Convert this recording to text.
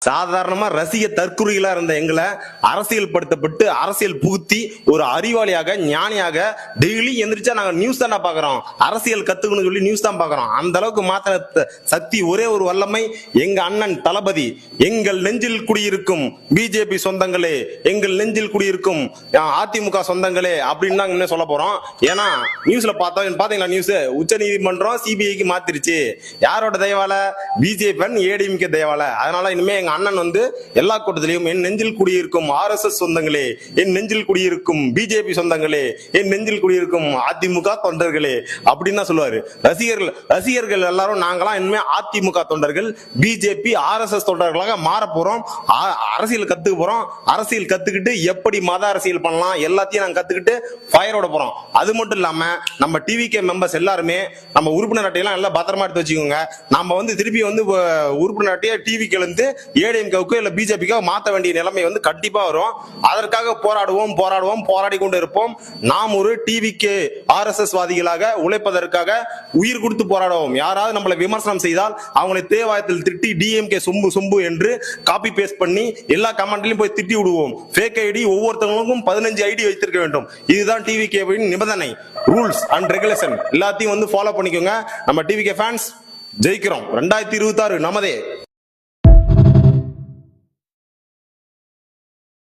சாதாரணமா ரசிக தற்குறிகளா இருந்த எங்களை அரசியல் படுத்தப்பட்டு அரசியல் புகுத்தி ஒரு அறிவாளியாக ஞானியாக டெய்லி எந்திரிச்சா நாங்க நியூஸ் தானே பாக்குறோம், அரசியல் கத்துக்கணும் சொல்லி நியூஸ் தான் பாக்குறோம். அந்த அளவுக்கு மாத்திர சக்தி ஒரே ஒரு வல்லமை எங்க அண்ணன் தளபதி. எங்கள் நெஞ்சில் குடியிருக்கும் பிஜேபி சொந்தங்களே, எங்கள் நெஞ்சில் குடியிருக்கும் அதிமுக சொந்தங்களே அப்படின்னு தான் இன்னும் சொல்ல போறோம். ஏன்னா நியூஸ்ல பாத்தீங்களா, நியூஸ் உச்ச நீதிமன்றம் சிபிஐக்கு மாத்திருச்சு. யாரோட தயவால? BJP ADMK தயவால. அதனால இனிமே எங்க அண்ணன் வந்து எல்லா கூட்டத்திலையும் என் நெஞ்சில் குடியிருக்கும் RSS சொந்தங்களே, என் நெஞ்சில் குடியிருக்கும் பிஜேபி சொந்தங்களே, என் நெஞ்சில் குடியிருக்கும் அதிமுக தொண்டர்களே அப்படின்னு தான் சொல்லுவாரு. ரசிகர்கள் எல்லாரும் நாங்களாம் இனிமே அதிமுக தொண்டர்கள், பிஜேபி RSS தொண்டர்களாக மாற போறோம். அரசியல் கத்துக்க போறோம். அரசியல் கத்துக்கிட்டு எப்படி மத அரசியல் பண்ணலாம் எல்லாத்தையும் நாங்க கத்துக்கிட்டு ஃபயரோட போறோம். அது மட்டும் இல்லாம நம்ம டிவிகே மெம்பர்ஸ் எல்லாருமே நம்ம உறுப்பினர் அட்டையெல்லாம் எல்லாம் பத்திரமா எடுத்து வச்சுக்கோங்க. நம்ம வந்து திருப்பி வந்து உறுப்பினர் அட்டையை டிவிக்கு இருந்து ஏடிஎம்கேவுக்கு இல்ல பிஜேபிக்கோ மாத்த வேண்டிய நிலைமை வந்து கண்டிப்பா வரும். அதற்காக போராடி கொண்டு இருப்போம். நாம் ஒரு டிவிகே RSS வாதிகளாக உழைப்பதற்காக உயிர் கொடுத்து போராடுவோம். யாராவது நம்மளை விமர்சனம் செய்தால் அவங்களை தேவாயத்தில் திட்டி டிஎம்கே சொம்பு என்று காப்பி பேஸ்ட் பண்ணி எல்லா கமெண்ட்லயும் போய் திட்டி விடுவோம். ஃபேக் ஐடி ஒவ்வொருத்தவங்களுக்கும் 15 ஐடி வைத்திருக்க வேண்டும். இதுதான் டிவிகேவின் நிபந்தனை, ரூல்ஸ் அண்ட் ரெகுலேஷன். எல்லாத்தையும் வந்து ஃபாலோ பண்ணிக்கோங்க. நம்ம டிவிகே ஃபேன்ஸ் ஜெயிக்கிறோம். 2026 நமதே.